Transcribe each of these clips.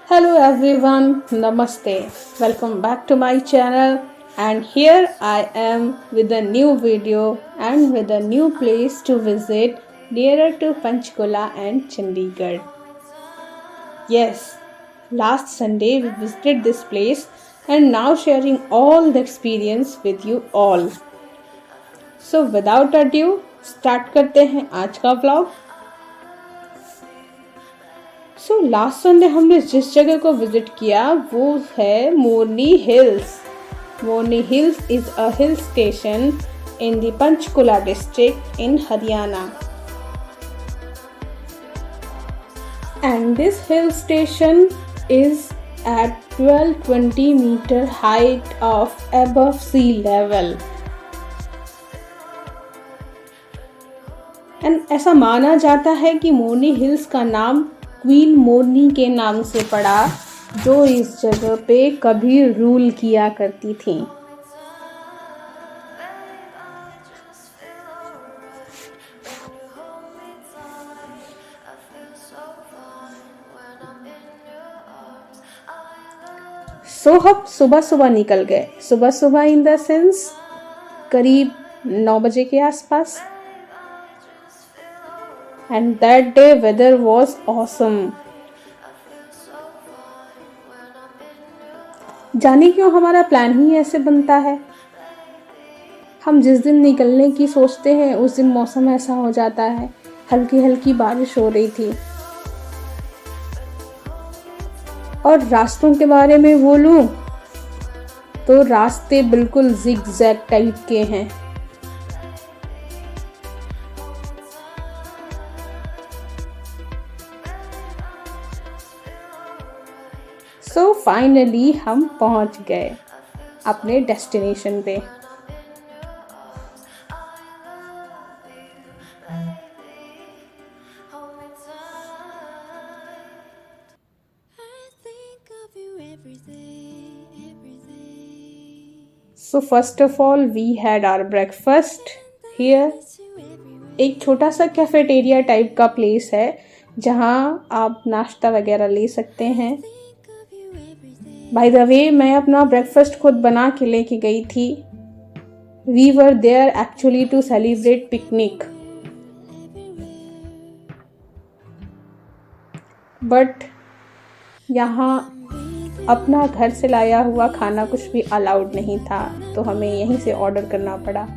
Hello everyone, Namaste. Welcome back to my channel, and here I am with a new video and with a new place to visit nearer to Panchkula and Chandigarh. Yes, last Sunday we visited this place and now sharing all the experience with you all. So without ado, start करते हैं आज का vlog. So last Sunday हमने जिस जगह को visit किया वो है Morni Hills. Morni Hills is a hill station in the Panchkula district in Haryana. And this hill station is at 1220 meter height of above sea level. And ऐसा माना जाता है कि मोरनी हिल्स का नाम क्वीन मोरनी के नाम से पड़ा, जो इस जगह पे कभी रूल किया करती थी. सो हम सुबह सुबह निकल गए. सुबह सुबह इन द सेंस करीब 9 बजे के आसपास. And that day weather was awesome. जाने क्यों हमारा प्लान ही ऐसे बनता है. हम जिस दिन निकलने की सोचते हैं उस दिन मौसम ऐसा हो जाता है. हल्की हल्की बारिश हो रही थी. और रास्तों के बारे में बोलूं तो रास्ते बिल्कुल जिग-जैग टाइप के हैं. सो फाइनली हम पहुंच गए अपने डेस्टिनेशन पे. So first of all we had our breakfast here. एक छोटा सा कैफेटेरिया टाइप का प्लेस है जहां आप नाश्ता वगैरह ले सकते हैं. बाय द वे मैं अपना ब्रेकफास्ट खुद बना के लेके गई थी. We were there actually to celebrate picnic, but यहाँ अपना घर से लाया हुआ खाना कुछ भी अलाउड नहीं था, तो हमें यहीं से ऑर्डर करना पड़ा.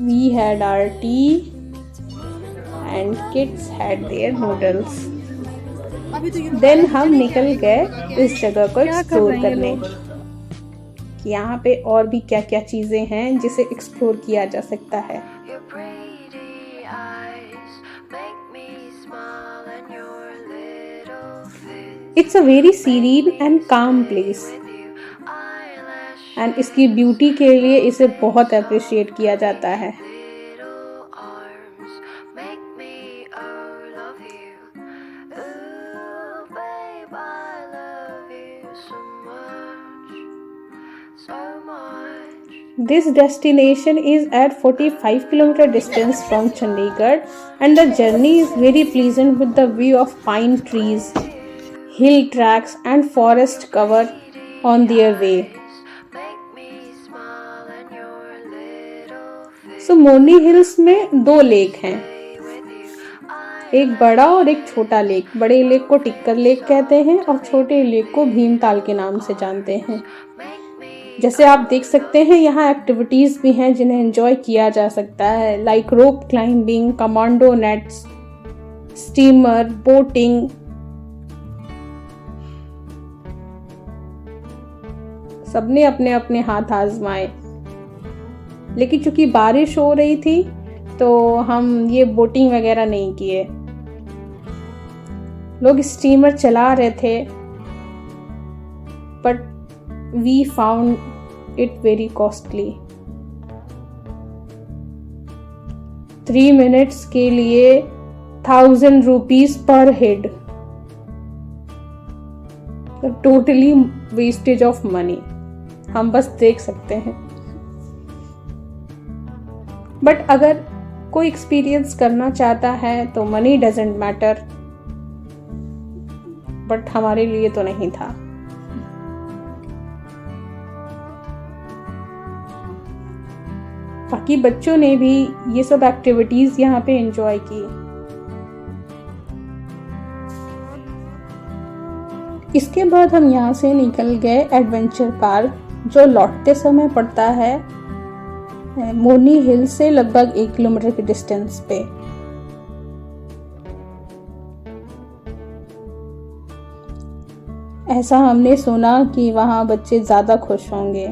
We had our tea and kids had their noodles. Then हम निकल गए इस जगह को एक्सप्लोर करने कि यहाँ पे और भी क्या क्या चीज़ें हैं जिसे एक्सप्लोर किया जा सकता है. It's a very serene and calm place. And इसकी ब्यूटी के लिए इसे बहुत अप्रिशिएट किया जाता है. This destination is at 45 km distance from Chandigarh, and the journey is very pleasant with the view of pine trees, hill tracks and forest cover on their way. तो मोरनी hills में 2 lake हैं, एक बड़ा और एक छोटा लेक. बड़े lake को टिक्कर लेक कहते हैं और छोटे लेक को भीमताल के नाम से जानते हैं. जैसे आप देख सकते हैं यहाँ एक्टिविटीज भी हैं जिन्हें एंजॉय किया जा सकता है, like rope climbing, commando nets, steamer, boating. सबने अपने अपने हाथ आजमाए, लेकिन चूंकि बारिश हो रही थी तो हम ये बोटिंग वगैरह नहीं किए. लोग स्टीमर चला रहे थे, but we found it very costly. 3 minutes के लिए 1000 rupees per head. Totally wastage of money. हम बस देख सकते हैं. बट अगर कोई एक्सपीरियंस करना चाहता है तो मनी डजेंट मैटर, बट हमारे लिए तो नहीं था। बाकी बच्चों ने भी ये सब एक्टिविटीज यहाँ पे एंजॉय की। इसके बाद हम यहाँ से निकल गए एडवेंचर पार्क, जो लौटते समय पड़ता है मोरनी हिल से लगभग 1 किलोमीटर की डिस्टेंस पे। ऐसा हमने सुना कि वहाँ बच्चे ज़्यादा खुश होंगे,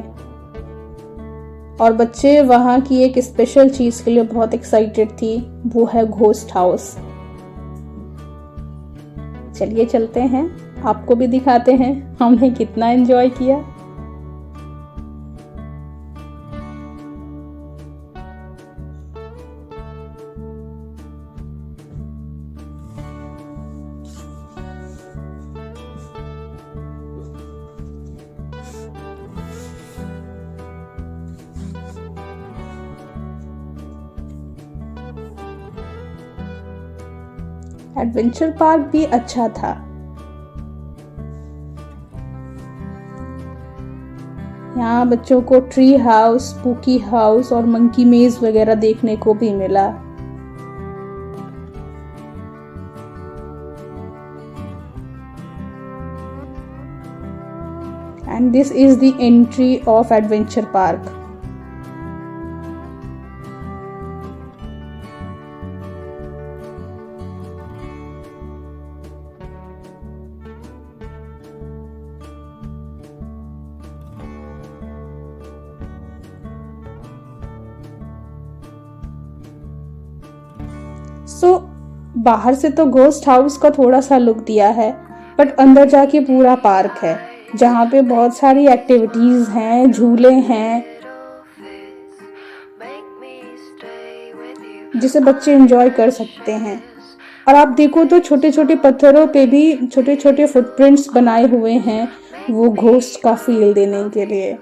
और बच्चे वहाँ की एक स्पेशल चीज़ के लिए बहुत एक्साइटेड थी, वो है घोस्ट हाउस। चलिए चलते हैं, आपको भी दिखाते हैं हमने कितना एंजॉय किया। एडवेंचर पार्क भी अच्छा था। यहाँ बच्चों को ट्री हाउस, स्पूकी हाउस और मंकी मेज वगैरह देखने को भी मिला। And this is the entry of adventure park. बाहर से तो घोस्ट हाउस का थोड़ा सा लुक दिया है, बट अंदर जाके पूरा पार्क है, जहाँ पे बहुत सारी एक्टिविटीज हैं, झूले हैं, जिसे बच्चे एंजॉय कर सकते हैं। और आप देखो तो छोटे छोटे पत्थरों पे भी छोटे छोटे फुटप्रिंट्स बनाए हुए हैं, वो घोस्ट का फील देने के लिए।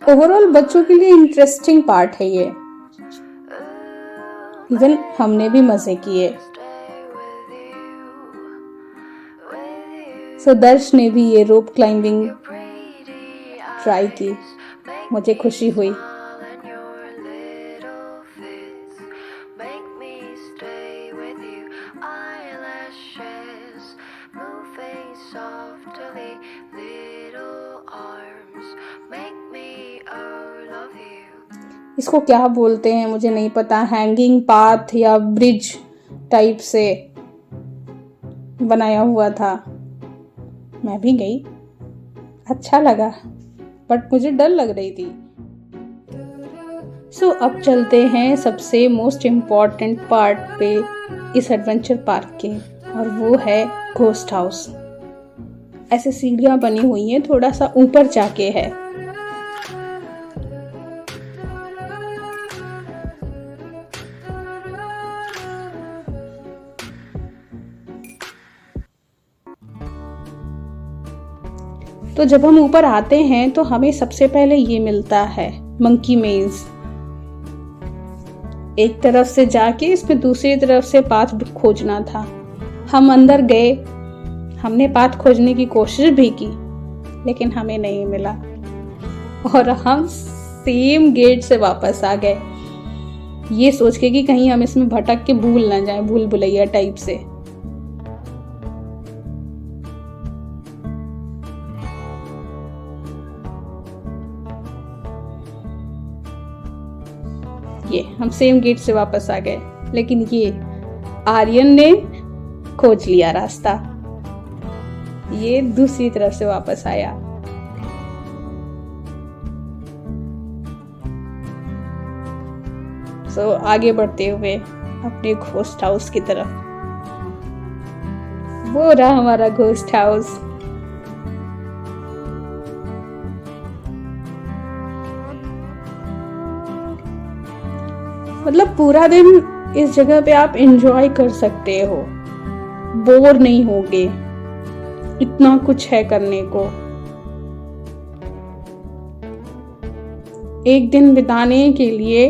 ओवरऑल बच्चों के लिए इंटरेस्टिंग पार्ट है ये। इवन हमने भी मजे किए। दर्श ने भी ये रोप क्लाइंबिंग ट्राई की, मुझे खुशी हुई। इसको क्या बोलते हैं मुझे नहीं पता, हैंगिंग पाथ या ब्रिज टाइप से बनाया हुआ था। मैं भी गई, अच्छा लगा, बट मुझे डर लग रही थी। अब चलते हैं सबसे मोस्ट इम्पॉर्टेंट पार्ट पे इस एडवेंचर पार्क के, और वो है घोस्ट हाउस। ऐसे सीढ़ियां बनी हुई हैं, थोड़ा सा ऊपर जाके है। तो जब हम ऊपर आते हैं तो हमें सबसे पहले ये मिलता है मंकी मेज। एक तरफ से जाके इसमें दूसरी तरफ से पाथ खोजना था। हम अंदर गए, हमने पाथ खोजने की कोशिश भी की, लेकिन हमें नहीं मिला और हम सेम गेट से वापस आ गए, ये सोच के कि कहीं हम इसमें भटक के भूल ना जाए, भूल भुलैया टाइप से। ये हम सेम गेट से वापस आ गए, लेकिन ये आर्यन ने खोज लिया रास्ता, ये दूसरी तरफ से वापस आया। आगे बढ़ते हुए अपने घोस्ट हाउस की तरफ। वो रहा हमारा घोस्ट हाउस। मतलब पूरा दिन इस जगह पे आप एंजॉय कर सकते हो, बोर नहीं होगे, इतना कुछ है करने को। एक दिन बिताने के लिए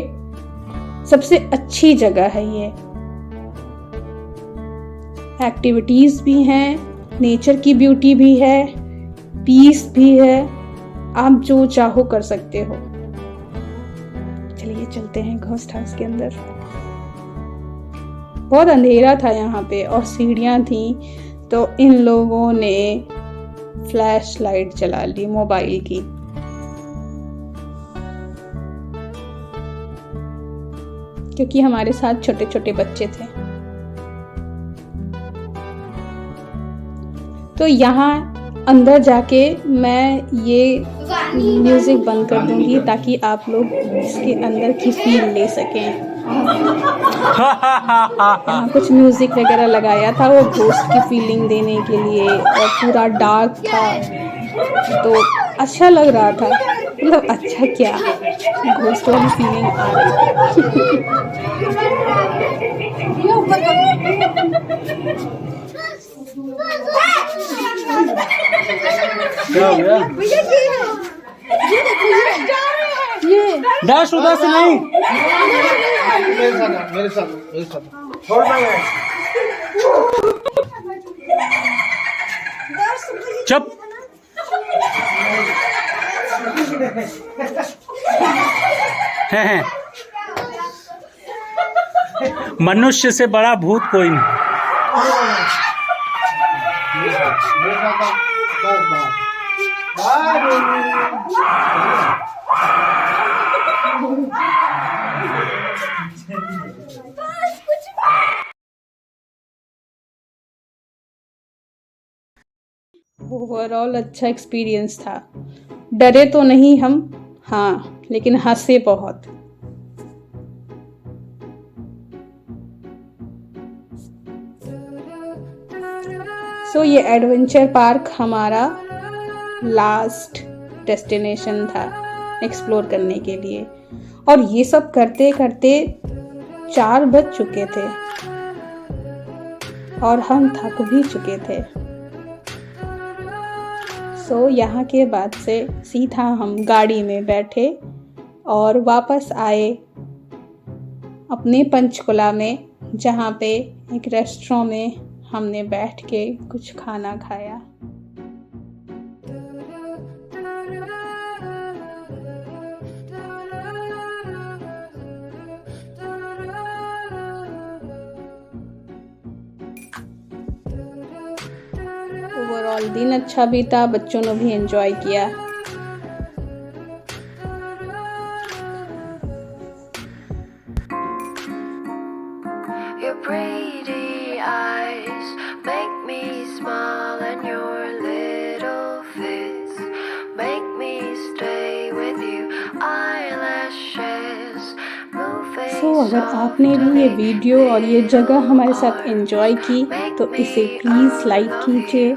सबसे अच्छी जगह है ये। एक्टिविटीज भी हैं, नेचर की ब्यूटी भी है, पीस भी है, आप जो चाहो कर सकते हो। चलिए चलते हैं घोस्ट हाउस के अंदर। बहुत अंधेरा था यहाँ पे और सीढ़ियाँ थी, तो इन लोगों ने फ्लैश लाइट जला ली मोबाइल की। क्योंकि हमारे साथ छोटे छोटे बच्चे थे। तो यहाँ अंदर जाके मैं ये म्यूजिक बंद कर दूंगी ताकि आप लोग इसके अंदर की फील ले सकें। यहाँ कुछ म्यूजिक वगैरह लगाया था वो घोस्ट की फीलिंग देने के लिए, और पूरा डार्क था तो अच्छा लग रहा था। मतलब अच्छा क्या, घोस्ट वाली फीलिंग आ रही क्या हो गया? ये डैश उधर से नहीं, मेरे साथ छोड़ दो। चुप। हैं। मनुष्य से बड़ा भूत कोई नहीं। ओवरऑल अच्छा एक्सपीरियंस था। डरे तो नहीं हम, हाँ, लेकिन हंसे बहुत। सो ये एडवेंचर पार्क हमारा लास्ट डेस्टिनेशन था एक्सप्लोर करने के लिए, और ये सब करते करते 4 बज चुके थे और हम थक भी चुके थे। सो यहाँ के बाद से सीधा हम गाड़ी में बैठे और वापस आए अपने पंचकुला में, जहाँ पे एक रेस्टोरेंट में हमने बैठ के कुछ खाना खाया। ओवरऑल दिन अच्छा बीता, बच्चों ने भी एंजॉय किया। Your pretty eyes make me smile, and your little face make me stay with you. Eyelashes moving सो अगर आपने भी ये वीडियो और ये जगह हमारे साथ एंजॉय की तो इसे प्लीज़ लाइक कीजिए,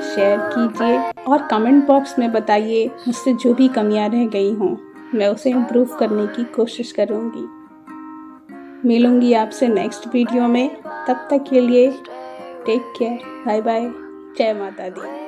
शेयर कीजिए और कमेंट बॉक्स में बताइए मुझसे जो भी कमियां रह गई हों, मैं उसे इम्प्रूव करने की कोशिश करूँगी। मिलूँगी आपसे नेक्स्ट वीडियो में, तब तक के लिए टेक केयर, बाय बाय, जय माता दी।